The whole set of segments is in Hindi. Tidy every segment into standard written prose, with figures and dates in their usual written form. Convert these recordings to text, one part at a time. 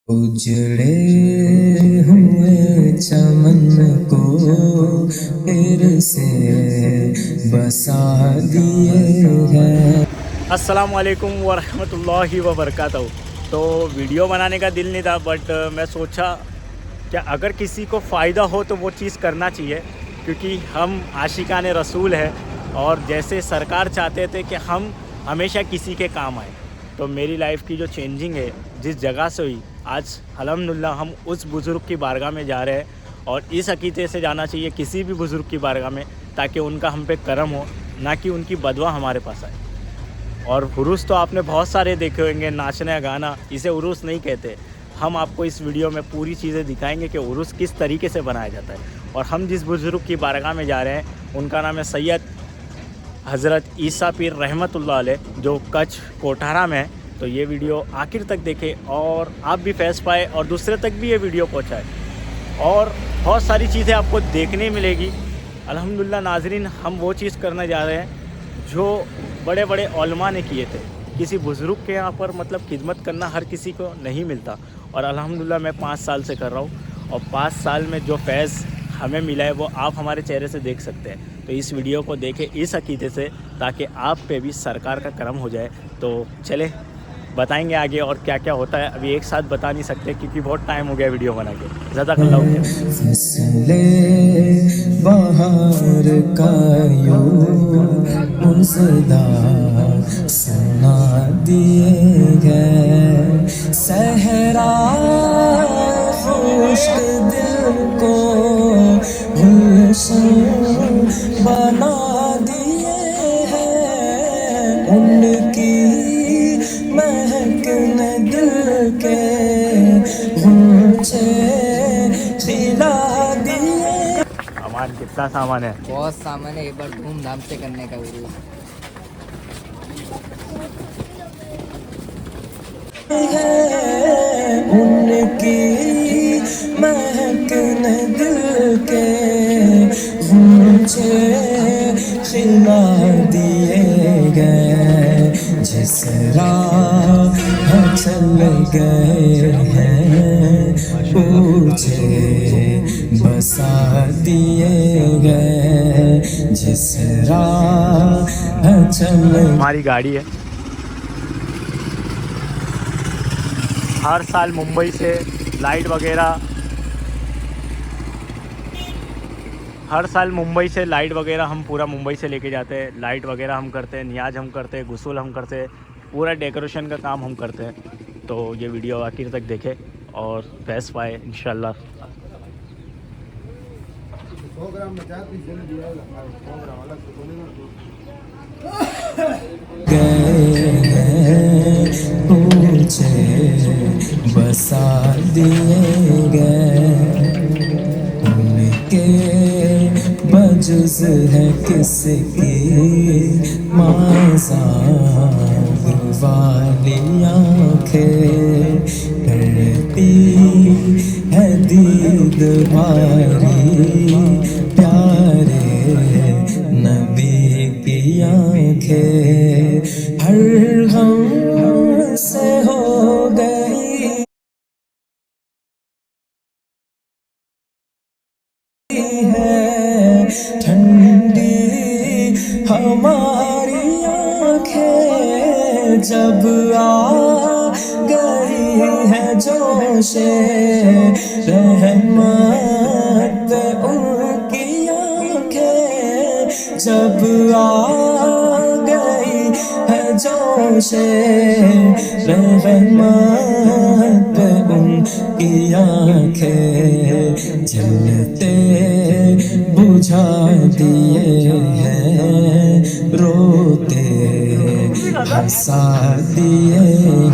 उजड़े हुए चमन को फिर से बसा दिए हैं। अस्सलामुअलैकुम वरहमतुल्लाहि वबरकातुहू। तो वीडियो बनाने का दिल नहीं था, बट मैं सोचा कि अगर किसी को फ़ायदा हो तो वो चीज़ करना चाहिए, क्योंकि हम आशिकाने रसूल है और जैसे सरकार चाहते थे कि हम हमेशा किसी के काम आए, तो मेरी लाइफ की जो चेंजिंग है जिस जगह से हुई, आज अल्हम्दुलिल्लाह हम उस बुज़ुर्ग की बारगाह में जा रहे हैं और इस अक़ीदे से जाना चाहिए किसी भी बुज़ुर्ग की बारगाह में, ताकि उनका हम पे करम हो, ना कि उनकी बदवा हमारे पास आए। और उरूस तो आपने बहुत सारे देखे होंगे, नाचना गाना, इसे उरूस नहीं कहते। हम आपको इस वीडियो में पूरी चीज़ें दिखाएंगे कि उरूस किस तरीके से बनाया जाता है। और हम जिस बुज़ुर्ग की बारगाह में जा रहे हैं उनका नाम है सैयद हज़रत ईसा पीर रहमतुल्लाह अलैह, जो कच्छ कोठारा में है। तो ये वीडियो आखिर तक देखें और आप भी फैज़ पाए और दूसरे तक भी ये वीडियो पहुँचाए, और बहुत सारी चीज़ें आपको देखने मिलेगी। अल्हम्दुलिल्लाह नाज़रीन, हम वो चीज़ करने जा रहे हैं जो बड़े बड़े उलमा ने किए थे। किसी बुज़ुर्ग के यहाँ पर मतलब खिदमत करना हर किसी को नहीं मिलता, और अल्हम्दुलिल्लाह मैं 5 साल से कर रहा हूँ, और 5 साल में जो फैज़ हमें मिला है वो आप हमारे चेहरे से देख सकते हैं। तो इस वीडियो को देखें इस अक़ीदे से, ताकि आप पे भी सरकार का करम हो जाए। तो चले बताएंगे आगे और क्या क्या होता है। अभी एक साथ बता नहीं सकते क्योंकि बहुत टाइम हो गया वीडियो बना के। ज़ज़ाकल्लाहु खैर। फिसले बहार का यूं सदा सुना दिए गए, सहरा खुश्क दिल को गुलशन बना दिए हैं। उनकी महक ने दिल के गुंचे खिला दिए। सामान कितना सामान है? बहुत सामान है, एक बार धूमधाम से करने का वीडियो। उनकी महक ने दिल के गुंचे खिला दिए गए, जिस राह चल गए हैं ऊंचे बसा दिए गए, जिस राह चल। हमारी गाड़ी है। हर साल मुंबई से लाइट वगैरह हम पूरा मुंबई से लेके जाते हैं। लाइट वगैरह हम करते हैं, नियाज हम करते हैं, गुसूल हम करते हैं, पूरा डेकोरेशन का काम हम करते हैं। तो ये वीडियो आखिर तक देखें और फैज़ पाए इंशाल्लाह। बसा दिए गए, उनके बजुज़ है किसकी माज़ार वाली आँखें, करती है दीद भारी प्यारे नबी की आँखें, हर गम से हो गई है ठंडी हमारी आँखें, जब आ गई है जोशे रहमत उनकी आँखें, जब आ गई है जोशे रहमत उनकी आँखें, जलते बुझा दिए हैं, रोते हंसा दिए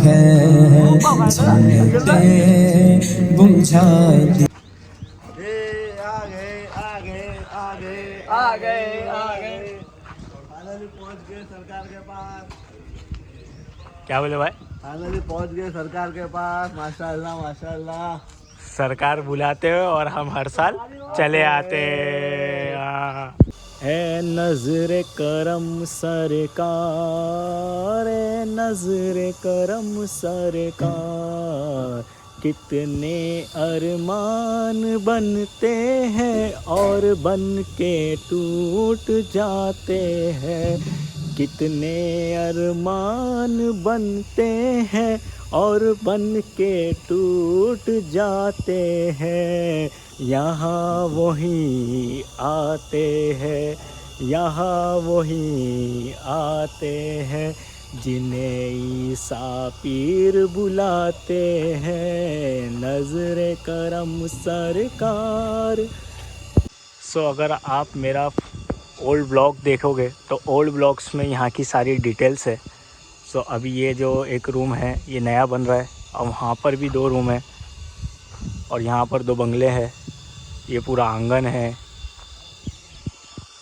हैं, जलते बुझा दिए। आ गए फाइनली पहुंच गए सरकार के पास। क्या बोले भाई? फाइनली पहुंच गए सरकार के पास। माशाल्लाह माशाल्लाह। सरकार बुलाते हो और हम हर साल चले आते है। नजर करम सरकार नजर करम सरकार। कितने अरमान बनते हैं और बन के टूट जाते हैं। कितने अरमान बनते हैं और बन के टूट जाते हैं। यहाँ वही आते हैं, यहाँ वही आते हैं, जिन्हें ईसा पीर बुलाते हैं, नज़र करम सरकार। सो अगर आप मेरा ओल्ड ब्लॉग देखोगे तो ओल्ड ब्लॉग्स में यहाँ की सारी डिटेल्स है। सो अभी ये जो एक रूम है ये नया बन रहा है और वहाँ पर भी 2 रूम है और यहाँ पर 2 बंगले हैं। ये पूरा आंगन है।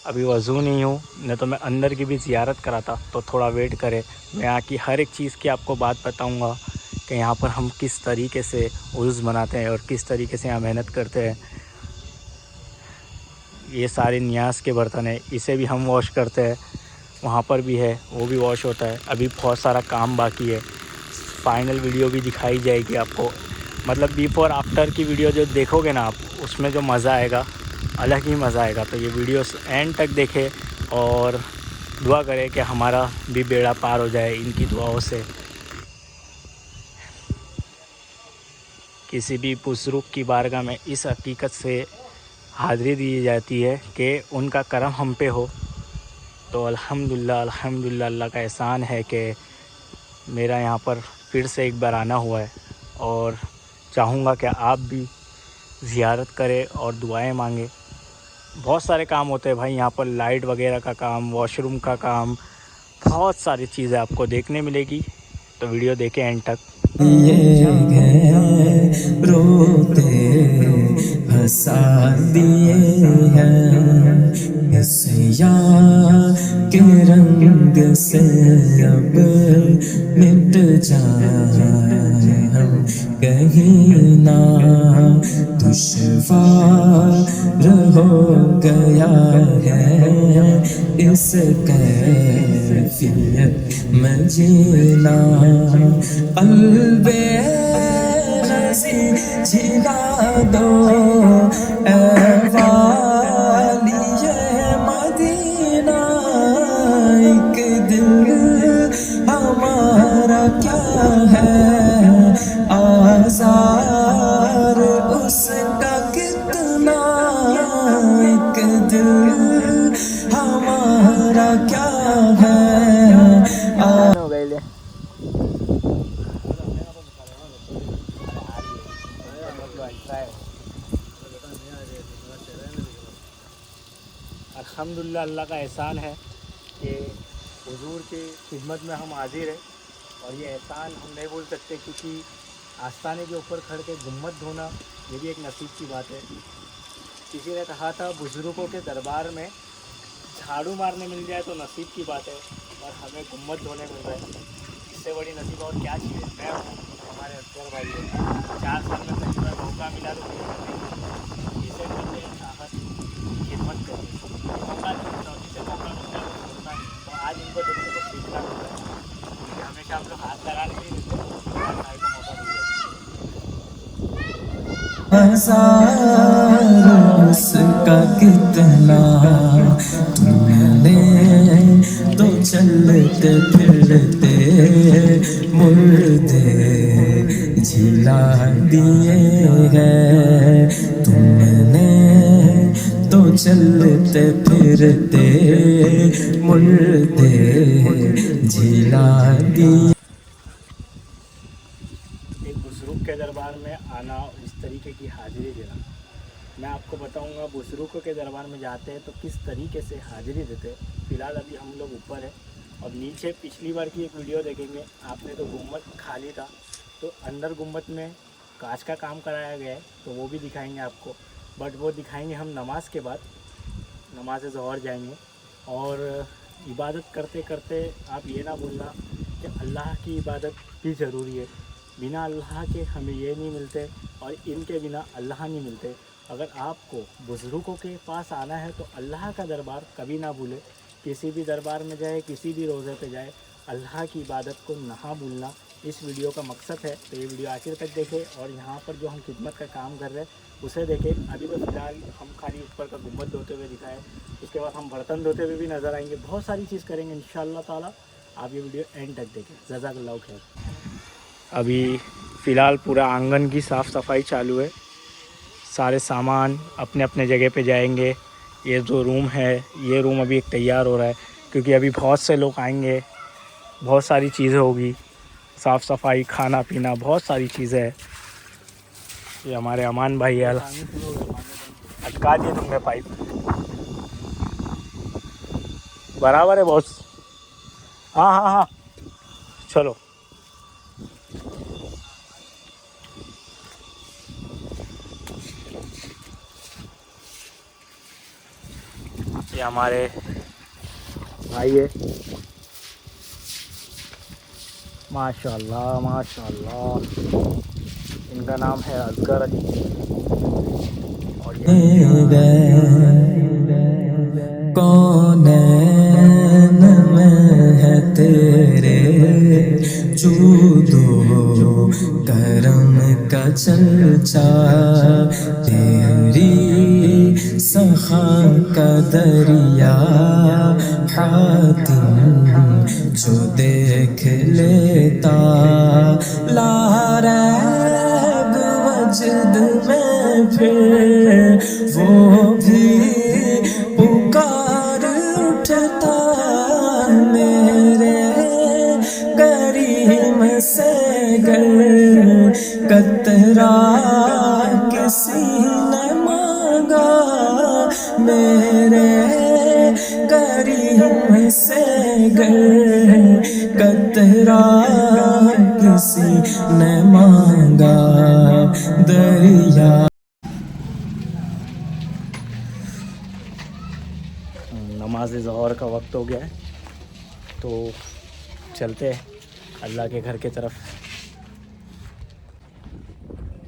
अभी वज़ू नहीं हूँ, नहीं तो मैं अंदर की भी ज़ियारत कराता। तो थोड़ा वेट करें, मैं यहाँ की हर एक चीज़ की आपको बात बताऊँगा कि यहाँ पर हम किस तरीके से उर्स बनाते हैं और किस तरीके से यहाँ मेहनत करते हैं। ये सारे नियाज़ के बर्तन है, इसे भी हम वॉश करते हैं। वहाँ पर भी है, वो भी वॉश होता है। अभी बहुत सारा काम बाकी है। फाइनल वीडियो भी दिखाई जाएगी आपको, मतलब बिफ़ोर आफ्टर की वीडियो जो देखोगे ना आप, उसमें जो मज़ा आएगा अलग ही मज़ा आएगा। तो ये वीडियो एंड तक देखें और दुआ करें कि हमारा भी बेड़ा पार हो जाए इनकी दुआओं से। किसी भी बुज़ुर्ग की बारगाह में इस हकीकत से हाज़िरी दी जाती है कि उनका करम हम पे हो। तो अल्हम्दुलिल्लाह अल्हम्दुलिल्लाह, अल्लाह का एहसान है कि मेरा यहाँ पर फिर से एक बार आना हुआ है और चाहूँगा कि आप भी ज़ियारत करें और दुआएं मांगें। बहुत सारे काम होते हैं भाई यहाँ पर, लाइट वगैरह का काम, वॉशरूम का काम, बहुत सारी चीज़ें आपको देखने मिलेगी। तो वीडियो देखें एंड तक। दिए हैं रोते हंसा दिए हैं, इस यार के रंग से अब मिट जाए हम कहीं ना। दुश्वार हो गया है इस कैफियत में जीना। कल्बे नज़ी जिला दो ऐ वालिए मदीना। एक दिल हमारा क्या है आज़ार उसका कितना। एक दिल हमारा क्या है अल्हम्दुलिल्लाह, अल्लाह का एहसान है कि हुजूर की खिदमत में हम हाजिर हैं। और ये एहसान हम नहीं बोल सकते, क्योंकि आस्ताने के ऊपर खड़ के गुम्मत धोना ये भी एक नसीब की बात है। किसी ने कहा था बुज़ुर्गों के दरबार में झाड़ू मारने मिल जाए तो नसीब की बात है, और हमें गुम्मत धोने मिल रहा है। इससे बड़ी नसीब और क्या चाहिए। मैं हूँ, हमारे असगर भाई है, 4 साल में पहली बार मौका मिला तो इसे करते हैं चाहत खिदमत करते मौका नहीं मिलता, जिसे मौका मिलता है वो होता नहीं। तो आज इनको देखने को सीखना मिल रहा है, क्योंकि हमेशा हम लोग हाथ लगाने नहीं देते, भाई को मौका मिल जाए। हजार उसका कितना तुमने तो चलते फिरते मुर्दे जिला दिए हैं। तुमने तो चलते फिरते मुर्दे जिला दिए। एक बुज़ुर्ग के दरबार में आना, इस तरीके की हाज़िरी देना, मैं आपको बताऊंगा बुज़ुर्गों के दरबार में जाते हैं तो किस तरीके से हाज़िरी देते हैं। फ़िलहाल अभी हम लोग ऊपर है और नीचे पिछली बार की एक वीडियो देखेंगे आपने, तो गुम्बद खाली था, तो अंदर गुम्बद में कांच का काम कराया गया है, तो वो भी दिखाएंगे आपको। बट वो दिखाएंगे हम नमाज के बाद, नमाज ज़ोहर जाएंगे। और इबादत करते करते आप ये ना भूलना कि अल्लाह की इबादत भी ज़रूरी है। बिना अल्लाह के हमें ये नहीं मिलते और इनके बिना अल्लाह नहीं मिलते। अगर आपको बुज़ुर्गों के पास आना है तो अल्लाह का दरबार कभी ना भूले। किसी भी दरबार में जाए, किसी भी रोज़े पे जाए, अल्लाह की इबादत को ना भूलना इस वीडियो का मकसद है। तो ये वीडियो आखिर तक देखें और यहाँ पर जो हम खिदमत का काम कर रहे हैं उसे देखें। अभी तो फ़िलहाल हम खाली ऊपर का गुम्बद धोते हुए दिखाएं, उसके बाद हम बर्तन धोते हुए भी नज़र आएंगे, बहुत सारी चीज़ करेंगे इंशाअल्लाह ताला। आप ये वीडियो एंड तक देखें। जज़ाकल्लाहु खैर। अभी फ़िलहाल पूरा आंगन की साफ़ सफाई चालू है, सारे सामान अपने अपने जगह पे जाएंगे। ये जो रूम है, ये रूम अभी एक तैयार हो रहा है क्योंकि अभी बहुत से लोग आएंगे, बहुत सारी चीज़ें होगी, साफ़ सफाई, खाना पीना, बहुत सारी चीज़ें हैं। ये हमारे अमान भाई है, अटका दिए तुमने पाइप, बराबर है बॉस। हाँ हाँ हाँ चलो। ये हमारे भाई है, माशाल्लाह माशाल्लाह, इनका नाम है असगर अली। और कौन में है तेरे जूदो करम का चर्चा, तेरी सखा का दरिया हातिम जो देख लेता, लारैब वजद में फिर वो भी पुकार उठता, मेरे करीम से गर कतरा किसी ने मांगा, मेरे करीम से गर कतरा किसी ने मांगा, दरिया। नमाज ज़ोहर का वक्त हो गया है तो चलते हैं अल्लाह के घर की तरफ।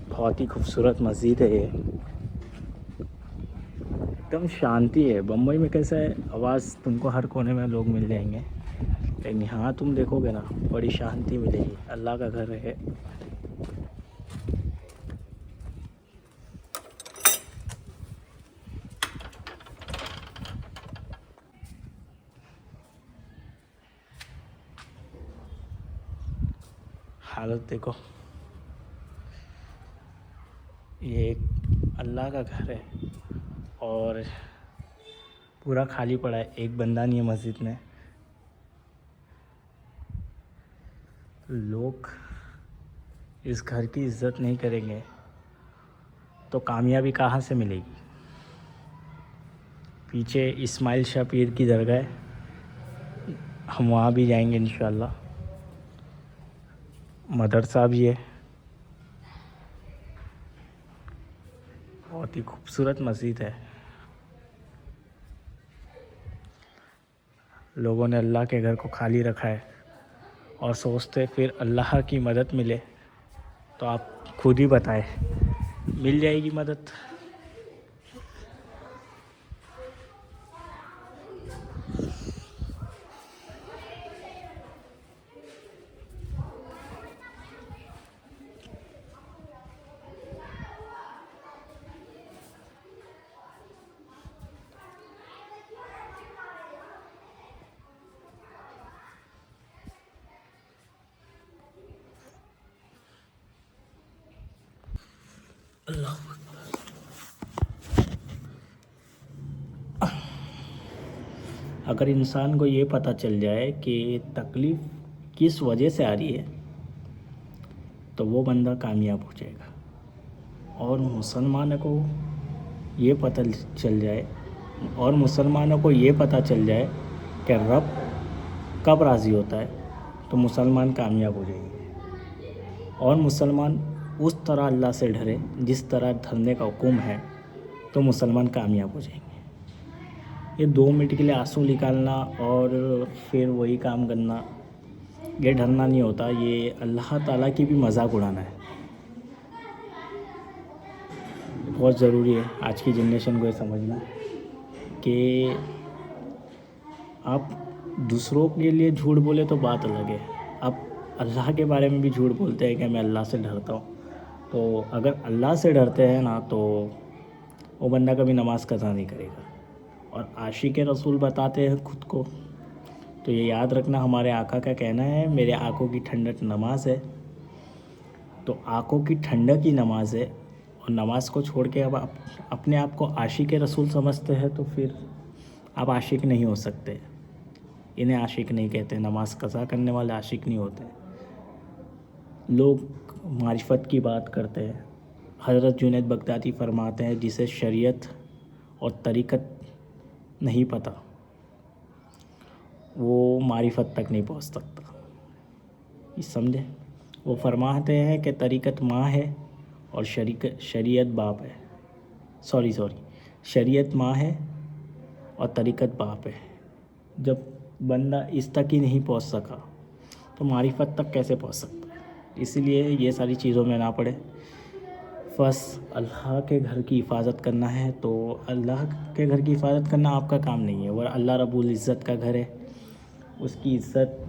बहुत ही खूबसूरत मस्जिद है ये, एकदम शांति है। बम्बई में कैसा है, आवाज़ तुमको हर कोने में लोग मिल जाएंगे, लेकिन यहाँ तुम देखोगे ना बड़ी शांति मिलेगी। अल्लाह का घर है। हालत देखो, ये एक अल्लाह का घर है और पूरा खाली पड़ा है, एक बंदा नहीं है मस्जिद में। लोग इस घर की इज़्ज़त नहीं करेंगे तो कामयाबी कहाँ से मिलेगी। पीछे इस्माइल शाह पीर की दरगाह है, हम वहाँ भी जाएंगे इंशाअल्लाह। मदरसा भी है, बहुत ही खूबसूरत मस्जिद है। लोगों ने अल्लाह के घर को खाली रखा है और सोचते फिर अल्लाह की मदद मिले, तो आप खुद ही बताएं, मिल जाएगी मदद। अगर इंसान को ये पता चल जाए कि तकलीफ़ किस वजह से आ रही है तो वो बंदा कामयाब हो जाएगा। और मुसलमानों को ये पता चल जाए कि रब कब राज़ी होता है तो मुसलमान कामयाब हो जाएंगे। और मुसलमान उस तरह अल्लाह से डरे जिस तरह डरने का हुक्म है तो मुसलमान कामयाब हो जाएंगे। ये 2 मिनट के लिए आंसू निकालना और फिर वही काम करना, ये डरना नहीं होता, ये अल्लाह ताला की भी मजाक उड़ाना है। बहुत ज़रूरी है आज की जनरेशन को ये समझना कि आप दूसरों के लिए झूठ बोले तो बात अलग है, अब अल्लाह के बारे में भी झूठ बोलते हैं कि मैं अल्लाह से डरता हूँ। तो अगर अल्लाह से डरते हैं ना तो वो बंदा कभी नमाज कज़ा नहीं करेगा। और आशिक रसूल बताते हैं खुद को, तो ये याद रखना, हमारे आका का कहना है मेरे आंखों की ठंडक नमाज है। तो आंखों की ठंडक ही नमाज है, और नमाज को छोड़ के अब आप अपने आप को आशिक रसूल समझते हैं तो फिर आप आशिक नहीं हो सकते। इन्हें आशिक नहीं कहते, नमाज कज़ा करने वाले आशिक नहीं होते। लोग मारिफत की बात करते हैं। हज़रत जुनैद बगदादी फरमाते हैं जिसे शरीयत और तरीक़त नहीं पता वो मारिफत तक नहीं पहुंच सकता। ये समझे? वो फरमाते हैं कि तरीक़त माँ है और शरीयत बाप है। सॉरी शरीयत माँ है और तरीक़त बाप है। जब बंदा इस तक ही नहीं पहुंच सका तो मारिफत तक कैसे पहुंच सकता है? इसीलिए ये सारी चीज़ों में ना पड़े। बस अल्लाह के घर की हिफाजत करना है, तो अल्लाह के घर की हिफाजत करना आपका काम नहीं है। वो अल्लाह रब्बुल इज़्ज़त का घर है, उसकी इज़्ज़त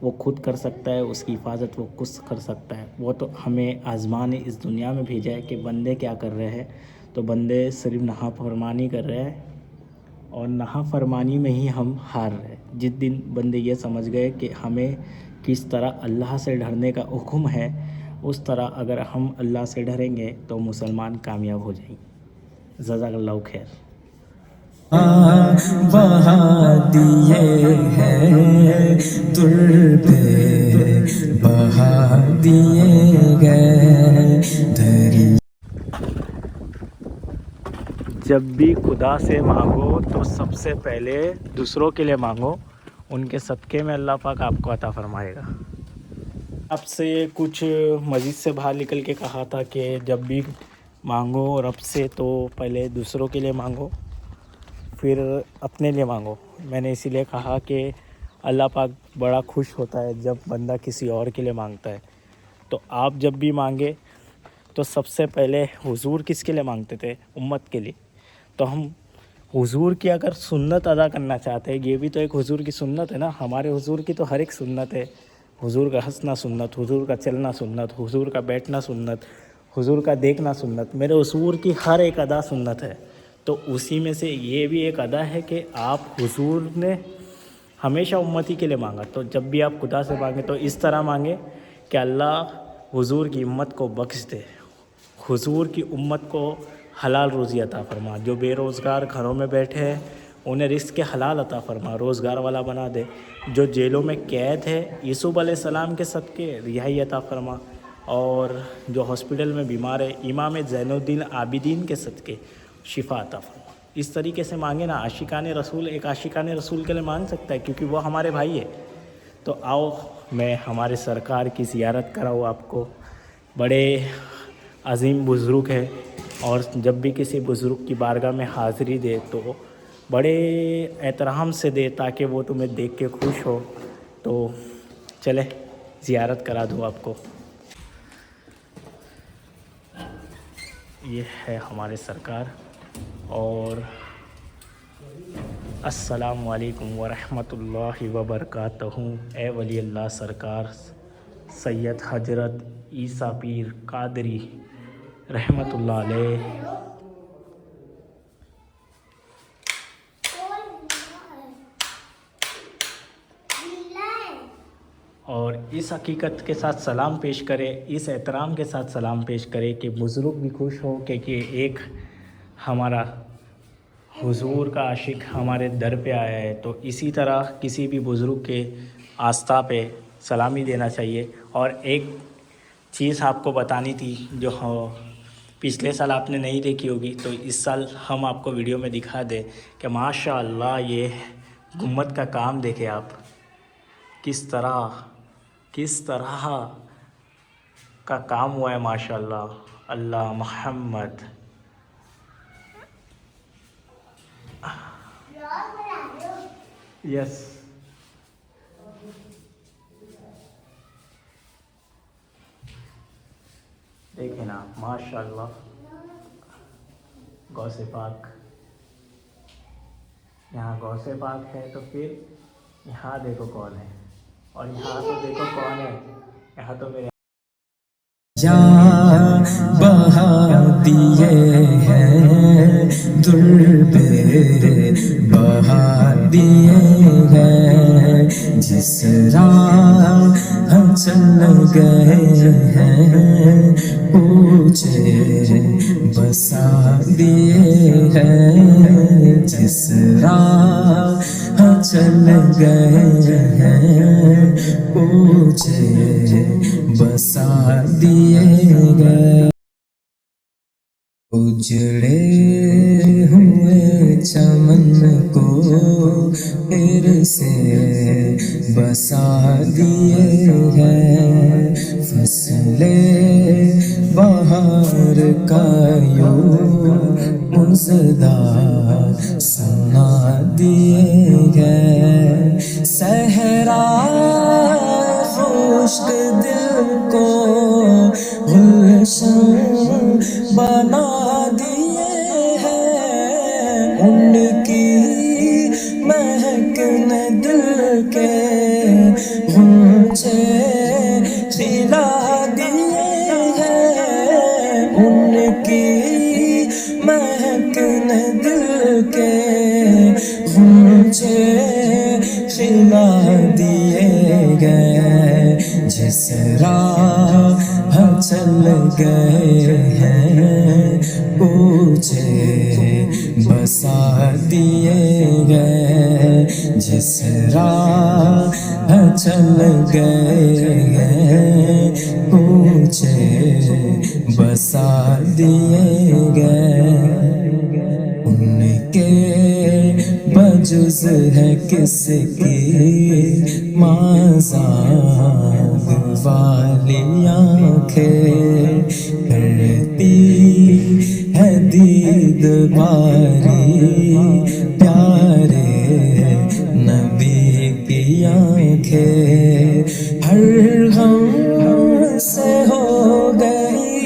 वो खुद कर सकता है, उसकी हिफाजत वो खुद कर सकता है। वो तो हमें आज़माने इस दुनिया में भेजा है कि बंदे क्या कर रहे हैं। तो बंदे सिर्फ नाफरमानी कर रहे हैं और नाफरमानी में ही हम हार रहे हैं। जिस दिन बंदे ये समझ गए कि हमें किस तरह अल्लाह से डरने का हुक्म है, उस तरह अगर हम अल्लाह से डरेंगे तो मुसलमान कामयाब हो जाएंगे। जज़ाकल्लाहु खैर। बहा दिए हैं तुर पे, बहा दिए गए दरिया। जब भी खुदा से मांगो तो सबसे पहले दूसरों के लिए मांगो, उनके सदक़े में अल्लाह पाक आपको अता फरमाएगा। आपसे कुछ मस्जिद से बाहर निकल के कहा था कि जब भी मांगो रब से तो पहले दूसरों के लिए मांगो, फिर अपने लिए मांगो। मैंने इसीलिए कहा कि अल्लाह पाक बड़ा खुश होता है जब बंदा किसी और के लिए मांगता है। तो आप जब भी मांगे तो सबसे पहले हुजूर किसके लिए मांगते थे? उम्मत के लिए। तो हम हुजूर की अगर सुन्नत अदा करना चाहते हैं, ये भी तो एक हुजूर की सुन्नत है ना। हमारे हुजूर की तो हर एक सुन्नत है। हुजूर का हंसना सुन्नत, हुजूर का चलना सुन्नत, हुजूर का बैठना सुन्नत, हुजूर का देखना सुन्नत। मेरे हुजूर की हर एक अदा सुन्नत है। तो उसी में से ये भी एक अदा है कि आप हुजूर ने हमेशा उम्मती के लिए मांगा। तो जब भी आप खुदा से मांगे तो इस तरह मांगे कि अल्लाह हुजूर की उम्मत को बख्श दे, हुजूर की उम्मत को हलाल रोज़ी अता फरमा। जो बेरोज़गार घरों में बैठे हैं उन्हें रिज़्क़ के हलाल अता फरमा, रोज़गार वाला बना दे। जो जेलों में कैद है यूसुफ अलैहिस्सलाम के सदक़े रिहाई अता फरमा। और जो हॉस्पिटल में बीमार है इमाम ज़ैनुद्दीन आबिदीन के सदक़े शिफा अता फरमा। इस तरीके से मांगे ना। आशिकाने रसूल एक आशिकाने रसूल के लिए मांग सकता है क्योंकि वो हमारे भाई है। तो आओ मैं हमारे सरकार की ज़ियारत कराऊँ आपको। बड़े अजीम बुज़ुर्ग है और जब भी किसी बुज़ुर्ग की बारगाह में हाज़िरी दे तो बड़े एहतराम से दे ताकि वो तुम्हें देख के खुश हो। तो चले ज़ियारत करा दूँ आपको। ये है हमारे सरकार। और अस्सलामु अलैकुम वरहमतुल्लाहि वबरकातुहू। ए वली अल्लाह सरकार सैयद हजरत ईसा पीर कादरी रहमतुल्लाह अलैह। और इस हकीकत के साथ सलाम पेश करें, इस एहतराम के साथ सलाम पेश करें कि बुज़ुर्ग भी खुश हो कि एक हमारा हुजूर का आशिक हमारे दर पे आया है। तो इसी तरह किसी भी बुज़ुर्ग के आस्था पे सलामी देना चाहिए। और एक चीज़ आपको बतानी थी जो पिछले साल आपने नहीं देखी होगी, तो इस साल हम आपको वीडियो में दिखा दें कि माशाअल्लाह ये गुम्मत का काम देखें आप, किस तरह का काम हुआ है माशाअल्लाह। अल्लाह मोहम्मद यस देखें ना माशाअल्लाह। गौसे पाक, यहाँ गौसे पाक है तो फिर यहाँ देखो कौन है, और यहाँ तो देखो कौन है, यहाँ तो मेरे या बहा दिए हैं दुर्बे बहा दिए हैं जिस राह चल गए हैं ऊंचे बसा दिए हैं जिस राह चल गए हैं ऊंचे बसा दिए गए उजड़े हुए चमन को फिर से बसा दिए हैं फसले बाहर का यूं मुजदा सुना दिए हैं सहरा खुश्क दिल को गुलशन बना दिए हैं उनकी महक ने दिल के गुंचे खिला दिए हैं उनकी महक ने दिल के गुंचे खिला दिए गए जिस राह चल गए हैं ऊंचे बसा दिए गए जिस राह चल गए हैं ऊंचे बसा दिए गए उनके बजुज है किसकी माज़ाब वाली आँखें करती है दीद बारी प्यारे नबी की आँखें हर गम से हो गई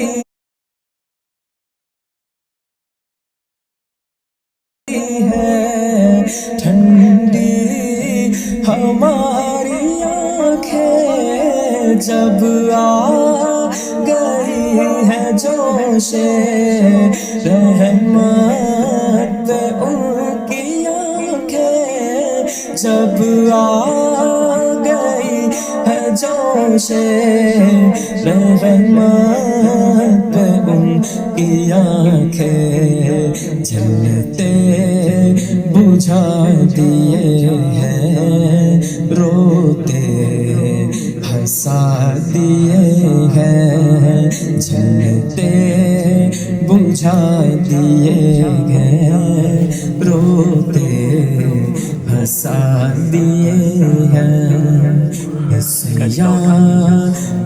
है ठंडी हमारी आँखें जब आ गई है जोशे रहमत पे उनकी आँखें जब आ गई है जोशे रहमत पे उनकी आँखें जलते बुझा दिए हैं रोते हंसा दिए हैं जलते बुझा दिए हैं रोते हंसा दिए हैं सिया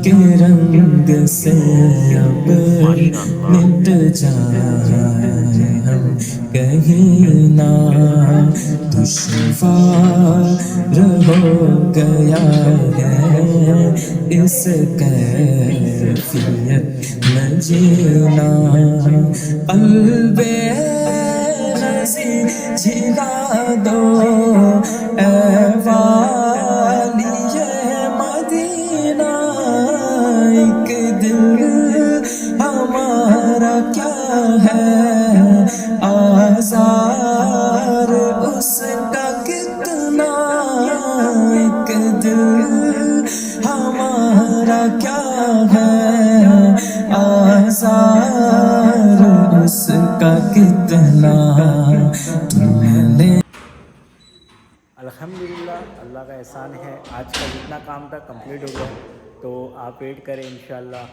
के रंग से अब मिट जाए हम कहीं ना दुश्वार हो गया है इस कैफियत में जीना क़ल्बे हज़ी झिला दो ऐ वालिए मदीना एक दिल हमारा क्या है आज़ार उसका कितना एक दिल हमारा क्या है आज़ार उसका कितना तुमने अल्हम्दुलिल्लाह अल्लाह का एहसान है आज का जितना काम था कंप्लीट हो गया। तो आप वेट करें इंशाल्लाह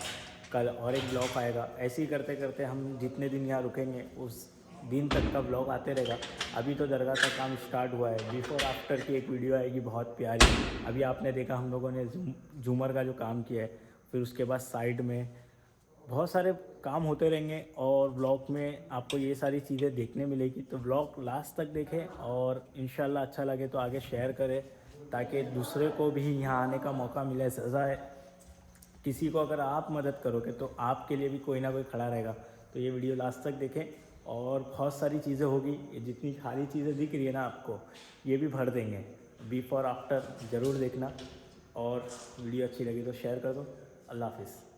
कल और एक ब्लॉग आएगा। ऐसे ही करते करते हम जितने दिन यहाँ रुकेंगे उस दिन तक का ब्लॉग आते रहेगा। अभी तो दरगाह का काम स्टार्ट हुआ है, बिफोर आफ्टर की एक वीडियो आएगी बहुत प्यारी। अभी आपने देखा हम लोगों ने झूमर का जो काम किया है, फिर उसके बाद साइड में बहुत सारे काम होते रहेंगे और व्लॉग में आपको ये सारी चीज़ें देखने मिलेगी। तो व्लॉग लास्ट तक देखें और इंशाल्लाह अच्छा लगे तो आगे शेयर करें ताकि दूसरे को भी यहाँ आने का मौका मिले। सज़ा है किसी को अगर आप मदद करोगे तो आपके लिए भी कोई ना कोई खड़ा रहेगा। तो ये वीडियो लास्ट तक देखें और बहुत सारी चीज़ें होगी। ये जितनी खाली चीज़ें दिख रही है ना आपको, ये भी भर देंगे। बिफोर आफ्टर ज़रूर देखना, और वीडियो अच्छी लगी तो शेयर कर दो। अल्लाह हाफिज़।